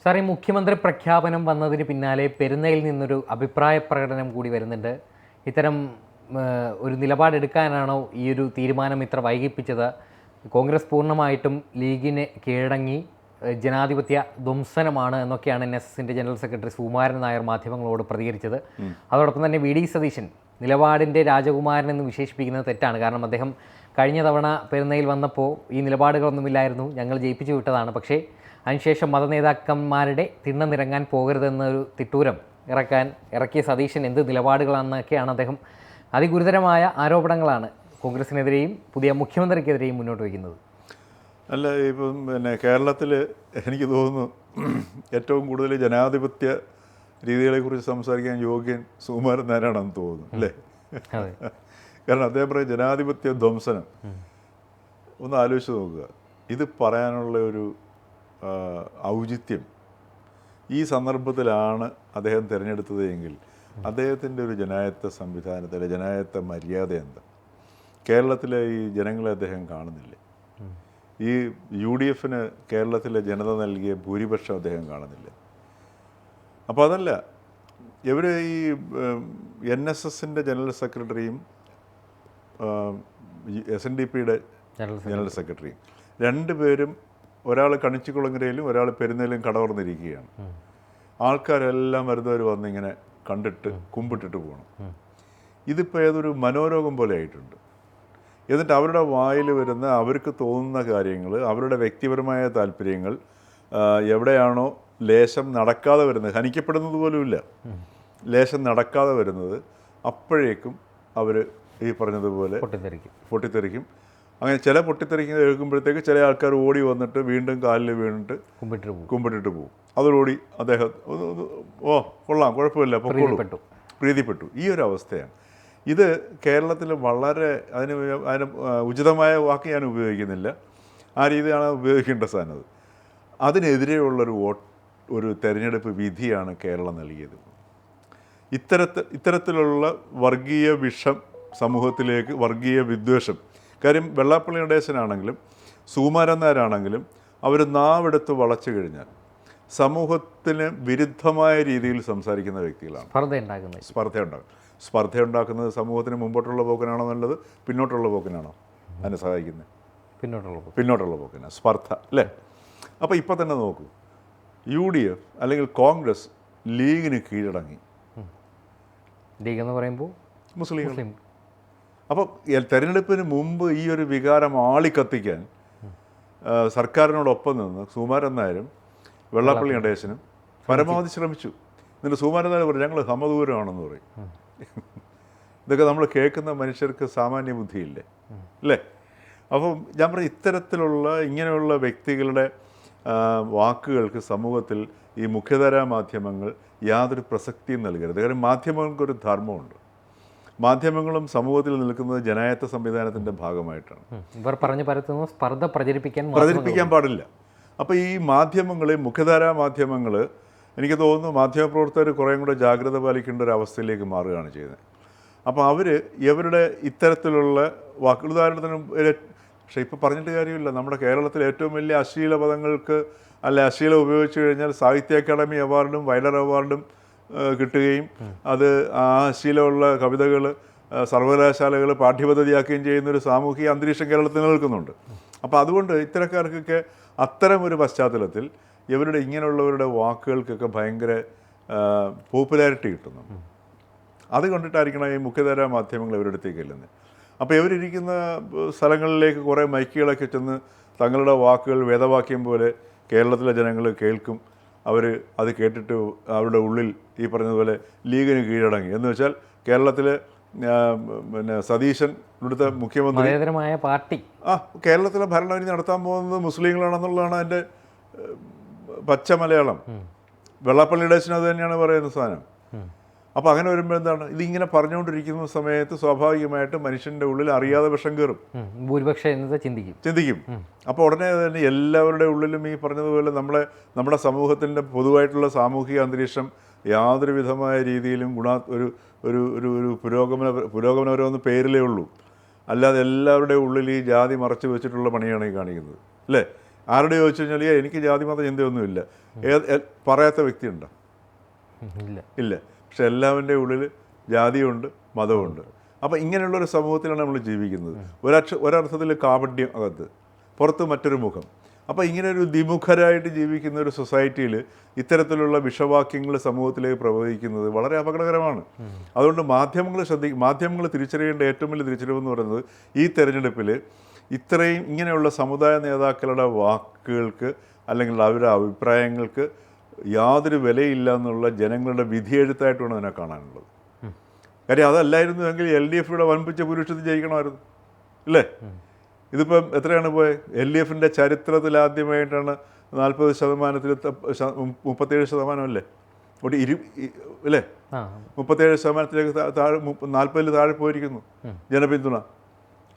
Sir, ഈ മുഖ്യമന്ത്രി പ്രഖ്യാപനം വന്നതിന് പിന്നാലെ പെരുന്നയിൽ നിന്നൊരു അഭിപ്രായ പ്രകടനം കൂടി വരുന്നുണ്ട്. ഇത്തരം ഒരു നിലപാടെടുക്കാനാണോ ഈ ഒരു തീരുമാനം ഇത്ര വൈകിപ്പിച്ചത്? കോൺഗ്രസ് പൂർണ്ണമായിട്ടും ലീഗിനെ കീഴടങ്ങി ജനാധിപത്യ ധ്വംസനമാണ് എന്നൊക്കെയാണ് NSSൻ്റെ ജനറൽ സെക്രട്ടറി സുകുമാരൻ നായർ മാധ്യമങ്ങളോട് പ്രതികരിച്ചത്. അതോടൊപ്പം തന്നെ VD സതീശൻ നിലപാടിൻ്റെ രാജകുമാരൻ എന്ന് വിശേഷിപ്പിക്കുന്നത് തെറ്റാണ്. കാരണം അദ്ദേഹം കഴിഞ്ഞ തവണ പെരുന്നയിൽ വന്നപ്പോൾ ഈ നിലപാടുകളൊന്നുമില്ലായിരുന്നു, ഞങ്ങൾ ജയിപ്പിച്ചു വിട്ടതാണ്. പക്ഷേ അതിനുശേഷം മതനേതാക്കന്മാരുടെ തിണ്ണനിറങ്ങാൻ പോകരുതെന്നൊരു തിട്ടൂരം ഇറക്കിയ സതീശൻ എന്ത് നിലപാടുകളാണെന്നൊക്കെയാണ് അദ്ദേഹം അതിഗുരുതരമായ ആരോപണങ്ങളാണ് കോൺഗ്രസിനെതിരെയും പുതിയ മുഖ്യമന്ത്രിക്കെതിരെയും മുന്നോട്ട് വയ്ക്കുന്നത്. അല്ല, ഇപ്പം കേരളത്തിൽ എനിക്ക് തോന്നുന്നു ഏറ്റവും കൂടുതൽ ജനാധിപത്യ രീതികളെക്കുറിച്ച് സംസാരിക്കാൻ യോഗ്യൻ സുകുമാരൻ നായരാണെന്ന് തോന്നുന്നു, അല്ലേ? കാരണം അദ്ദേഹം പറയും ജനാധിപത്യ ധ്വംസനം. ഒന്ന് ആലോചിച്ച് നോക്കുക, ഇത് പറയാനുള്ള ഒരു ഔചിത്യം ഈ സന്ദർഭത്തിലാണ് അദ്ദേഹം തിരഞ്ഞെടുത്തത് എങ്കിൽ അദ്ദേഹത്തിൻ്റെ ഒരു ജനായത്ത സംവിധാനത്തിലെ ജനായത്ത മര്യാദ എന്താ? കേരളത്തിലെ ഈ ജനങ്ങളെ അദ്ദേഹം കാണുന്നില്ലേ? ഈ UDFന് കേരളത്തിലെ ജനത നൽകിയ ഭൂരിപക്ഷം അദ്ദേഹം കാണുന്നില്ല. അപ്പോൾ അതല്ല, ഇവർ ഈ NSSൻ്റെ ജനറൽ സെക്രട്ടറിയും SNDPയുടെ ജനറൽ സെക്രട്ടറിയും രണ്ടുപേരും, ഒരാൾ കണിച്ചിക്കുളങ്ങരയിലും ഒരാൾ പെരുന്നയിലും കടവർന്നിരിക്കുകയാണ്. ആൾക്കാരെല്ലാം വരുന്നവർ വന്നിങ്ങനെ കണ്ടിട്ട് കുമ്പിട്ടിട്ട് പോകണം. ഇതിപ്പോൾ ഏതൊരു മനോരോഗം പോലെ ആയിട്ടുണ്ട്. എന്നിട്ട് അവരുടെ വായിൽ വരുന്ന അവർക്ക് തോന്നുന്ന കാര്യങ്ങൾ, അവരുടെ വ്യക്തിപരമായ താല്പര്യങ്ങൾ എവിടെയാണോ ലേശം നടക്കാതെ വരുന്നത്, ഹനിക്കപ്പെടുന്നത് പോലുമില്ല, ലേശം നടക്കാതെ വരുന്നത്, അപ്പോഴേക്കും അവർ ഈ പറഞ്ഞതുപോലെ പൊട്ടിത്തെറിക്കും. അങ്ങനെ ചില പൊട്ടിത്തെറിക്കുന്നത് കേൾക്കുമ്പോഴത്തേക്ക് ചില ആൾക്കാർ ഓടി വന്നിട്ട് വീണ്ടും കാലിൽ വീണിട്ട് കുമ്പിട്ടിട്ട് പോകും. അതോടുകൂടി അദ്ദേഹം കൊള്ളാം, കുഴപ്പമില്ല, പൊക്കോളൂ, പ്രീതിപ്പെട്ടു. ഈ ഒരു അവസ്ഥയാണ്. ഇത് കേരളത്തിൽ വളരെ അതിന് ഉചിതമായ വാക്ക് ഞാൻ ഉപയോഗിക്കുന്നില്ല, ആ രീതിയാണ് ഉപയോഗിക്കേണ്ട സാധനം. അതിനെതിരെയുള്ളൊരു ഒരു തെരഞ്ഞെടുപ്പ് വിധിയാണ് കേരളം നൽകിയത്. ഇത്തരത്തിലുള്ള വർഗീയ വിഷം സമൂഹത്തിലേക്ക്, വർഗീയ വിദ്വേഷം. കാര്യം വെള്ളാപ്പള്ളി നടേശനാണെങ്കിലും സുകുമാരൻ നായരാണെങ്കിലും അവർ നാവെടുത്ത് വളച്ചു കഴിഞ്ഞാൽ സമൂഹത്തിന് വിരുദ്ധമായ രീതിയിൽ സംസാരിക്കുന്ന വ്യക്തികളാണ്. സ്പർദ്ധ ഉണ്ടാക്കുന്നത് സമൂഹത്തിന് മുമ്പോട്ടുള്ള പോക്കിനാണോ നല്ലത്, പിന്നോട്ടുള്ള പോക്കിനാണോ അതിനെ സഹായിക്കുന്നത്? പിന്നോട്ടുള്ള പോക്കിനാണ് സ്പർദ്ധ, അല്ലേ? അപ്പോൾ ഇപ്പം തന്നെ നോക്കൂ, UDF അല്ലെങ്കിൽ കോൺഗ്രസ് ലീഗിന് കീഴടങ്ങി. ലീഗ് എന്ന് പറയുമ്പോൾ മുസ്ലിം. അപ്പോൾ തെരഞ്ഞെടുപ്പിന് മുമ്പ് ഈ ഒരു വികാരം ആളിക്കത്തിക്കാൻ സർക്കാരിനോടൊപ്പം നിന്ന് സുകുമാരൻ നായരും വെള്ളാപ്പള്ളി നടേശനും പരമാവധി ശ്രമിച്ചു. എന്നിട്ട് സുകുമാരൻ നായർ പറയും ഞങ്ങൾ സമദൂരമാണെന്ന് പറയും. ഇതൊക്കെ നമ്മൾ കേൾക്കുന്ന മനുഷ്യർക്ക് സാമാന്യ ബുദ്ധിയില്ലേ, അല്ലേ? അപ്പം ഞാൻ പറയും, ഇത്തരത്തിലുള്ള ഇങ്ങനെയുള്ള വ്യക്തികളുടെ വാക്കുകൾക്ക് സമൂഹത്തിൽ ഈ മുഖ്യധാരാ മാധ്യമങ്ങൾ യാതൊരു പ്രസക്തിയും നൽകരുത്. കാരണം മാധ്യമങ്ങൾക്കൊരു ധർമ്മമുണ്ട്. മാധ്യമങ്ങളും സമൂഹത്തിൽ നിൽക്കുന്നത് ജനായത്ത സംവിധാനത്തിൻ്റെ ഭാഗമായിട്ടാണ്. ഇവർ പറഞ്ഞു പരത്തുന്ന സ്പർദ്ധ പ്രചരിപ്പിക്കാൻ പാടില്ല. അപ്പോൾ ഈ മാധ്യമങ്ങൾ, മുഖ്യധാരാ മാധ്യമങ്ങൾ, എനിക്ക് തോന്നുന്നു മാധ്യമപ്രവർത്തകർ കുറേയും കൂടെ ജാഗ്രത പാലിക്കേണ്ട ഒരു അവസ്ഥയിലേക്ക് മാറുകയാണ് ചെയ്യുന്നത്. അപ്പോൾ അവർ ഇവരുടെ ഇത്തരത്തിലുള്ള വാക്കുകൾ, ഉദാഹരണത്തിന് പക്ഷേ ഇപ്പോൾ പറഞ്ഞിട്ട് കാര്യമില്ല, നമ്മുടെ കേരളത്തിൽ ഏറ്റവും വലിയ അശ്ലീല പദങ്ങൾക്ക് അശ്ലീലം ഉപയോഗിച്ചു കഴിഞ്ഞാൽ സാഹിത്യ അക്കാദമി അവാർഡും വയലർ അവാർഡും കിട്ടുകയും അത് ആ അശ്ലീലമുള്ള കവിതകൾ സർവകലാശാലകൾ പാഠ്യപദ്ധതിയാക്കുകയും ചെയ്യുന്നൊരു സാമൂഹിക അന്തരീക്ഷം കേരളത്തിൽ നിലനിൽക്കുന്നുണ്ട്. അപ്പോൾ അതുകൊണ്ട് ഇത്തരക്കാർക്കൊക്കെ അത്തരം ഒരു പശ്ചാത്തലത്തിൽ ഇവരുടെ ഇങ്ങനെയുള്ളവരുടെ വാക്കുകൾക്കൊക്കെ ഭയങ്കര പോപ്പുലാരിറ്റി കിട്ടുന്നു. അത് കണ്ടിട്ടായിരിക്കണം ഈ മുഖ്യധാരാ മാധ്യമങ്ങൾ ഇവരുടെ അടുത്തേക്ക് ചെല്ലുന്നത്. അപ്പോൾ ഇവരിയ്ക്കുന്ന സ്ഥലങ്ങളിലേക്ക് കുറേ മൈക്കുകളൊക്കെ ചെന്ന് തങ്ങളുടെ വാക്കുകൾ വേദവാക്യം പോലെ കേരളത്തിലെ ജനങ്ങൾ കേൾക്കും. അവർ അത് കേട്ടിട്ട് അവരുടെ ഉള്ളിൽ ഈ പറഞ്ഞതുപോലെ ലീഗിന് കീഴടങ്ങി എന്ന് വെച്ചാൽ കേരളത്തിലെ സതീശൻ ഇവിടുത്തെ മുഖ്യമന്ത്രി പാർട്ടി കേരളത്തിലെ ഭരണം ഇനി നടത്താൻ പോകുന്നത് മുസ്ലിങ്ങളാണെന്നുള്ളതാണ് അതിൻ്റെ പച്ച മലയാളം. വെള്ളാപ്പള്ളി നടേശനും അത് തന്നെയാണ് പറയുന്ന സാധനം. അപ്പോൾ അങ്ങനെ വരുമ്പോൾ എന്താണ്, ഇതിങ്ങനെ പറഞ്ഞുകൊണ്ടിരിക്കുന്ന സമയത്ത് സ്വാഭാവികമായിട്ട് മനുഷ്യൻ്റെ ഉള്ളിൽ അറിയാതെ വിഷം കയറും, ഭൂരിപക്ഷം ചിന്തിക്കും. അപ്പോൾ ഉടനെ തന്നെ എല്ലാവരുടെ ഉള്ളിലും ഈ പറഞ്ഞതുപോലെ നമ്മുടെ സമൂഹത്തിൻ്റെ പൊതുവായിട്ടുള്ള സാമൂഹിക അന്തരീക്ഷം യാതൊരു വിധമായ രീതിയിലും ഒരു ഒരു ഒരു ഒരു പുരോഗമനപരമെന്ന് പേരിലേ ഉള്ളൂ. അല്ലാതെ എല്ലാവരുടെ ഉള്ളിൽ ഈ ജാതി മറച്ചു വെച്ചിട്ടുള്ള പണിയാണ് ഈ കാണിക്കുന്നത്, അല്ലേ? ആരുടെ ചോദിച്ചു കഴിഞ്ഞാൽ എനിക്ക് ജാതിമത ചിന്തയൊന്നുമില്ല പറയാത്ത വ്യക്തിയുണ്ടോ? ഇല്ല. ഇല്ല. പക്ഷെ എല്ലാവരുടെ ഉള്ളിൽ ജാതിയുണ്ട്, മതമുണ്ട്. അപ്പോൾ ഇങ്ങനെയുള്ളൊരു സമൂഹത്തിലാണ് നമ്മൾ ജീവിക്കുന്നത്. ഒരർത്ഥത്തിൽ കാപട്യം അകത്ത്, പുറത്ത് മറ്റൊരു മുഖം. അപ്പോൾ ഇങ്ങനെ ഒരു ദ്വിമുഖരായിട്ട് ജീവിക്കുന്ന ഒരു സൊസൈറ്റിയിൽ ഇത്തരത്തിലുള്ള വിഷവാക്യങ്ങൾ സമൂഹത്തിലേക്ക് പ്രവഹിക്കുന്നത് വളരെ അപകടകരമാണ്. അതുകൊണ്ട് മാധ്യമങ്ങൾ തിരിച്ചറിയേണ്ട ഏറ്റവും വലിയ തിരിച്ചറിവെന്ന് പറയുന്നത് ഈ തെരഞ്ഞെടുപ്പിൽ ഇത്രയും ഇങ്ങനെയുള്ള സമുദായ നേതാക്കളുടെ വാക്കുകൾക്ക് അല്ലെങ്കിൽ അവരുടെ അഭിപ്രായങ്ങൾക്ക് യാതൊരു വിലയില്ല എന്നുള്ള ജനങ്ങളുടെ വിധിയെഴുത്തായിട്ട് വേണം അതിനെ കാണാനുള്ളത്. കാര്യം അതല്ലായിരുന്നുവെങ്കിൽ LDF-യുടെ വൻപിച്ച ഭൂരിപക്ഷത്തിൽ ജയിക്കണമായിരുന്നു, ഇല്ലേ? ഇതിപ്പം എത്രയാണ് പോയത്? LDF-ന്റെ ചരിത്രത്തിൽ ആദ്യമായിട്ടാണ് 40% 37% അല്ലേ അല്ലേ 37%-ലേക്ക് താഴെ 40-ൽ താഴെ പോയിരിക്കുന്നു ജനപിന്തുണ.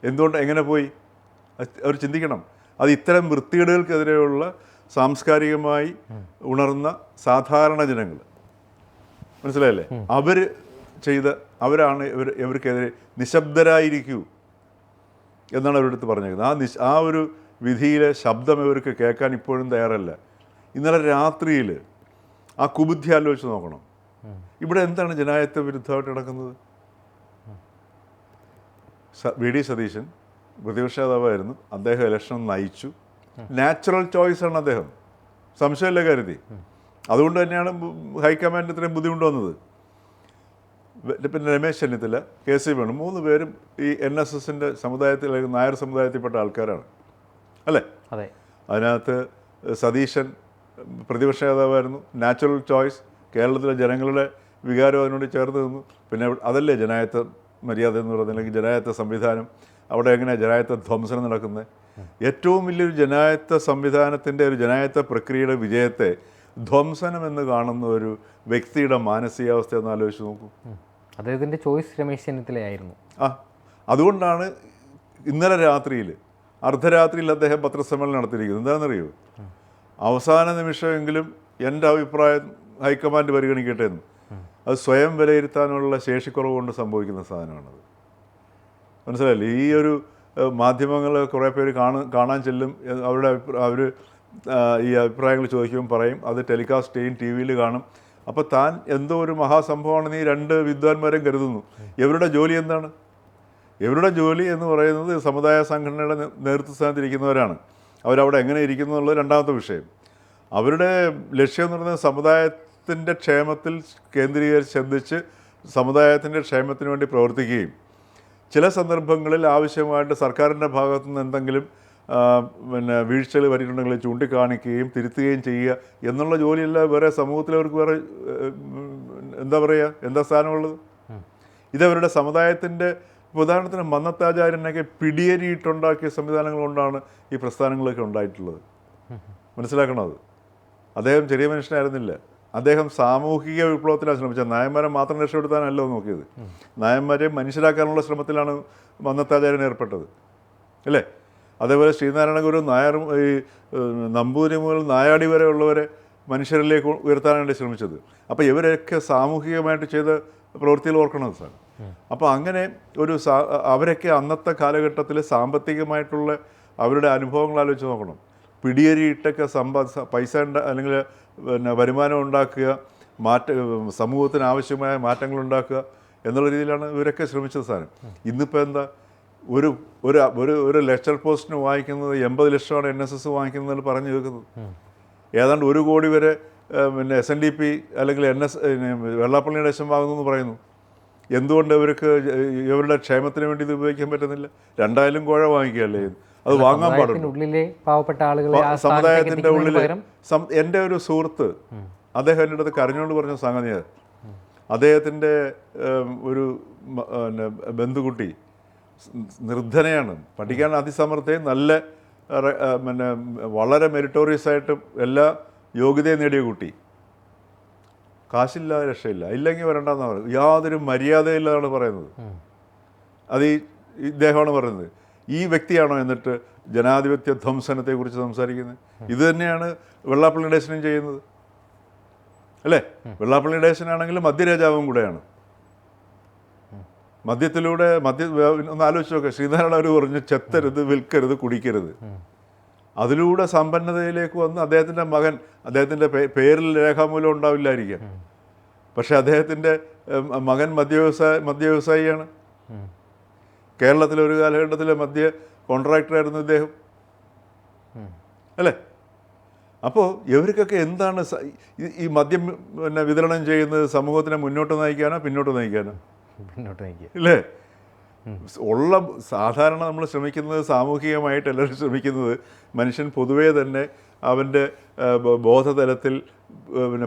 എന്തുകൊണ്ട്, എങ്ങനെ പോയി? അവർ ചിന്തിക്കണം. അത് ഇത്തരം വൃത്തികേടുകൾക്കെതിരെയുള്ള സാംസ്കാരികമായി ഉണർന്ന സാധാരണ ജനങ്ങൾ, മനസ്സിലായല്ലേ? അവരാണ് ഇവർക്കെതിരെ നിശബ്ദരായിരിക്കൂ എന്നാണ് അവരടുത്ത് പറഞ്ഞേക്കുന്നത്. ആ ഒരു വിധിയിലെ ശബ്ദം ഇവർക്ക് കേൾക്കാൻ ഇപ്പോഴും തയ്യാറല്ല. ഇന്നലെ രാത്രിയിൽ ആ കുബുദ്ധി ആലോചിച്ച് നോക്കണം. ഇവിടെ എന്താണ് ജനാധിപത്യ വിരുദ്ധമായിട്ട് നടക്കുന്നത്? VD സതീശൻ പ്രതിപക്ഷ നേതാവായിരുന്നു, അദ്ദേഹം ഇലക്ഷൻ നയിച്ചു. നാച്ചുറൽ ചോയ്സാണ് അദ്ദേഹം, സംശയമില്ല കരുതി. അതുകൊണ്ട് തന്നെയാണ് ഹൈക്കമാൻഡ് ഇത്രയും ബുദ്ധിമുട്ട് വന്നത്. പിന്നെ രമേശ് ചെന്നിത്തല, KC വേണു, 3 പേരും ഈ NSSൻ്റെ സമുദായത്തിൽ, നായർ സമുദായത്തിൽപ്പെട്ട ആൾക്കാരാണ്, അല്ലേ? അതെ. അതിനകത്ത് സതീശൻ പ്രതിപക്ഷ നേതാവായിരുന്നു, നാച്ചുറൽ ചോയ്സ്, കേരളത്തിലെ ജനങ്ങളുടെ വികാരം അതിനോട് ചേർന്ന് നിന്നു. പിന്നെ അതല്ലേ ജനാധിപത്യ മര്യാദ എന്ന് പറയുന്നത്, അല്ലെങ്കിൽ ജനാധിപത്യ സംവിധാനം. അവിടെ എങ്ങനെയാണ് ജനാധിപത്യ ധ്വംസനം നടക്കുന്നത്? ഏറ്റവും വലിയൊരു ജനാധിപത്യ സംവിധാനത്തിൻ്റെ ഒരു ജനാധിപത്യ പ്രക്രിയയുടെ വിജയത്തെ ധ്വംസനം എന്ന് കാണുന്ന ഒരു വ്യക്തിയുടെ മാനസികാവസ്ഥ എന്ന് ആലോചിച്ച് നോക്കൂ. അദ്ദേഹത്തിൻ്റെ ചോയ്സ് രമേശ് ചെന്നിത്തലയായിരുന്നു. അതുകൊണ്ടാണ് ഇന്നലെ രാത്രിയിൽ അർദ്ധരാത്രിയിൽ അദ്ദേഹം പത്രസമ്മേളനം നടത്തിയിരിക്കുന്നത്. എന്താണെന്നറിയോ? അവസാന നിമിഷമെങ്കിലും എൻ്റെ അഭിപ്രായം ഹൈക്കമാൻഡ് പരിഗണിക്കട്ടെ എന്ന്. അത് സ്വയം വിലയിരുത്താനുള്ള ശേഷിക്കുറവ് കൊണ്ട് സംഭവിക്കുന്ന സാധനമാണത്, മനസ്സിലായില്ലേ? ഈ ഒരു മാധ്യമങ്ങൾ കുറേ പേര് കാണാൻ ചെല്ലും, അവർ ഈ അഭിപ്രായങ്ങൾ ചോദിക്കുമ്പോൾ പറയും, അത് ടെലികാസ്റ്റ് ചെയ്യും, TV-യിൽ കാണും. അപ്പോൾ താൻ എന്തോ ഒരു മഹാസംഭവമാണെന്ന് ഈ 2 വിദ്വാൻമാരും കരുതുന്നു. ഇവരുടെ ജോലി എന്താണ്? ഇവരുടെ ജോലി എന്ന് പറയുന്നത് സമുദായ സംഘടനയുടെ നേതൃത്വസ്ഥാനത്തിരിക്കുന്നവരാണ്. അവരവിടെ എങ്ങനെ ഇരിക്കുന്നു എന്നുള്ളത് രണ്ടാമത്തെ വിഷയം. അവരുടെ ലക്ഷ്യം എന്ന് പറയുന്നത് സമുദായത്തിൻ്റെ ക്ഷേമത്തിൽ കേന്ദ്രീകരിച്ച് ചിന്തിച്ച് സമുദായത്തിൻ്റെ ക്ഷേമത്തിന് വേണ്ടി പ്രവർത്തിക്കുകയും ചില സന്ദർഭങ്ങളിൽ ആവശ്യമായിട്ട് സർക്കാരിൻ്റെ ഭാഗത്തു നിന്ന് എന്തെങ്കിലും വീഴ്ചകൾ വരിയിട്ടുണ്ടെങ്കിൽ ചൂണ്ടിക്കാണിക്കുകയും തിരുത്തുകയും ചെയ്യുക എന്നുള്ള ജോലിയല്ല വേറെ സമൂഹത്തിൽ അവർക്ക് വേറെ എന്താ സ്ഥാനമുള്ളത്? ഇതവരുടെ സമുദായത്തിൻ്റെ ഉദാഹരണത്തിന് മന്നത്താചാര്യനൊക്കെ പിടിയേരിയിട്ടുണ്ടാക്കിയ സംവിധാനങ്ങൾ കൊണ്ടാണ് ഈ പ്രസ്ഥാനങ്ങളൊക്കെ ഉണ്ടായിട്ടുള്ളത്. മനസ്സിലാക്കണം. അത് അദ്ദേഹം ചെറിയ മനുഷ്യനായിരുന്നില്ല. അദ്ദേഹം സാമൂഹിക വിപ്ലവത്തിലാണ് ശ്രമിച്ചത്. നായന്മാരെ മാത്രം രക്ഷപ്പെടുത്താനല്ലോ നോക്കിയത്. നായന്മാരെ മനുഷ്യരാക്കാനുള്ള ശ്രമത്തിലാണ് മന്നത്താചാര്യൻ ഏർപ്പെട്ടത്, അല്ലേ? അതേപോലെ ശ്രീനാരായണ ഗുരു ഈ നമ്പൂതിരി മുതൽ നായാടി വരെ ഉള്ളവരെ മനുഷ്യരിലേക്ക് ഉയർത്താനാണ് ശ്രമിച്ചത്. അപ്പോൾ ഇവരൊക്കെ സാമൂഹികമായിട്ട് ചെയ്ത പ്രവൃത്തിയിൽ ഓർക്കണം സാർ. അപ്പോൾ അങ്ങനെ അവരൊക്കെ അന്നത്തെ കാലഘട്ടത്തിൽ സാമ്പത്തികമായിട്ടുള്ള അവരുടെ അനുഭവങ്ങൾ ആലോചിച്ച് നോക്കണം. പിടിയേരിയിട്ടൊക്കെ പൈസ അല്ലെങ്കിൽ വരുമാനം ഉണ്ടാക്കുക, സമൂഹത്തിന് ആവശ്യമായ മാറ്റങ്ങൾ ഉണ്ടാക്കുക എന്നുള്ള രീതിയിലാണ് ഇവരൊക്കെ ശ്രമിച്ചത് സാധനം. ഇന്നിപ്പോൾ എന്താ, ഒരു ലെക്ചർ പോസ്റ്റിന് വാങ്ങിക്കുന്നത് 80 ലക്ഷമാണ് NSS വാങ്ങിക്കുന്നതെന്ന് പറഞ്ഞു കേൾക്കുന്നത്. ഏതാണ്ട് 1 കോടി വരെ SNDP അല്ലെങ്കിൽ വെള്ളാപ്പള്ളിയുടെ ലക്ഷം വാങ്ങുന്നു പറയുന്നു. എന്തുകൊണ്ട് ഇവരുടെ ക്ഷേമത്തിന് വേണ്ടി ഇത് ഉപയോഗിക്കാൻ പറ്റുന്നില്ല? 2000 കോഴ വാങ്ങിക്കുകയല്ലേ, അത് വാങ്ങാൻ പാടില്ല. സമുദായത്തിൻ്റെ ഉള്ളിൽ എൻ്റെ ഒരു സുഹൃത്ത്, അദ്ദേഹം എൻ്റെ അടുത്ത് കരഞ്ഞുകൊണ്ട് പറഞ്ഞ സംഗതിയാണ്, അദ്ദേഹത്തിൻ്റെ ഒരു ബന്ധുക്കുട്ടി നിർധനയാണ്, പഠിക്കാൻ അതിസമർത്ഥയും നല്ല വളരെ മെറിറ്റോറിയസ് ആയിട്ട് എല്ലാ യോഗ്യതയും നേടിയ കുട്ടി, കാശില്ലാതെ രക്ഷയില്ല, ഇല്ലെങ്കിൽ വരണ്ടെന്നാണ് പറയുന്നത്. യാതൊരു മര്യാദയില്ലാതാണ് പറയുന്നത്. അത് ഇദ്ദേഹമാണ് പറയുന്നത്. ഈ വ്യക്തിയാണോ എന്നിട്ട് ജനാധിപത്യ ധ്വംസനത്തെക്കുറിച്ച് സംസാരിക്കുന്നത്? ഇത് തന്നെയാണ് വെള്ളാപ്പള്ളി ഡേശനും ചെയ്യുന്നത്, അല്ലേ? വെള്ളാപ്പള്ളി ഡേശനാണെങ്കിലും മദ്യരാജാവും കൂടെയാണ്. മദ്യത്തിലൂടെ ഒന്ന് ആലോചിച്ച് നോക്കുക. ശ്രീനാരായണ അവർ പറഞ്ഞു ചെത്തരുത്, വിൽക്കരുത്, കുടിക്കരുത്. അതിലൂടെ സമ്പന്നതയിലേക്ക് വന്ന് അദ്ദേഹത്തിൻ്റെ മകൻ, അദ്ദേഹത്തിൻ്റെ പേരിൽ രേഖാമൂലം ഉണ്ടാവില്ലായിരിക്കാം, പക്ഷേ അദ്ദേഹത്തിൻ്റെ മകൻ മദ്യവ്യവസായിയാണ്. കേരളത്തിലെ ഒരു കാലഘട്ടത്തിലെ മദ്യ കോൺട്രാക്ടറായിരുന്നു ഇദ്ദേഹം, അല്ലേ? അപ്പോൾ ഇവർക്കൊക്കെ എന്താണ് ഈ മദ്യം വിതരണം ചെയ്യുന്നത്? സമൂഹത്തിനെ മുന്നോട്ട് നയിക്കാനോ പിന്നോട്ട് നയിക്കാനോ? മുന്നോട്ട് നയിക്കുക, ഇല്ലേ? ഉള്ള സാധാരണ നമ്മൾ ശ്രമിക്കുന്നത്, സാമൂഹികമായിട്ട് എല്ലാവരും ശ്രമിക്കുന്നത്, മനുഷ്യൻ പൊതുവേ തന്നെ അവൻ്റെ ബോധതലത്തിൽ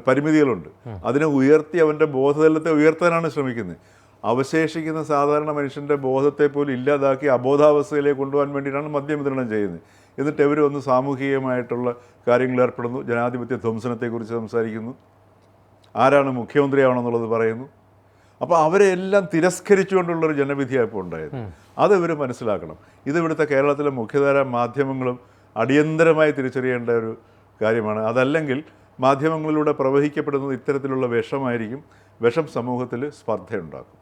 പരിമിതികളുണ്ട്, അതിനെ ഉയർത്തി അവൻ്റെ ബോധതലത്തെ ഉയർത്താനാണ് ശ്രമിക്കുന്നത്. അവശേഷിക്കുന്ന സാധാരണ മനുഷ്യൻ്റെ ബോധത്തെ പോലും ഇല്ലാതാക്കി അബോധാവസ്ഥയിലേക്ക് കൊണ്ടുപോകാൻ വേണ്ടിയിട്ടാണ് മദ്യം വിതരണം ചെയ്യുന്നത്. എന്നിട്ട് ഇവർ ഒന്ന് സാമൂഹികമായിട്ടുള്ള കാര്യങ്ങളിൽ ഏർപ്പെടുന്നു, ജനാധിപത്യ ധ്വംസനത്തെക്കുറിച്ച് സംസാരിക്കുന്നു, ആരാണ് മുഖ്യമന്ത്രിയാവണമെന്നുള്ളത് പറയുന്നു. അപ്പോൾ അവരെ എല്ലാം തിരസ്കരിച്ചുകൊണ്ടുള്ളൊരു ജനവിധിയാണ് ഇപ്പോൾ ഉണ്ടായത്. അത് ഇവർ മനസ്സിലാക്കണം. ഇത് ഇവിടുത്തെ കേരളത്തിലെ മുഖ്യധാരാ മാധ്യമങ്ങളും അടിയന്തരമായി തിരിച്ചറിയേണ്ട ഒരു കാര്യമാണ്. അതല്ലെങ്കിൽ മാധ്യമങ്ങളിലൂടെ പ്രവഹിക്കപ്പെടുന്നത് ഇത്തരത്തിലുള്ള വിഷമായിരിക്കും. വിഷം സമൂഹത്തിൽ സ്പർദ്ധയുണ്ടാക്കും.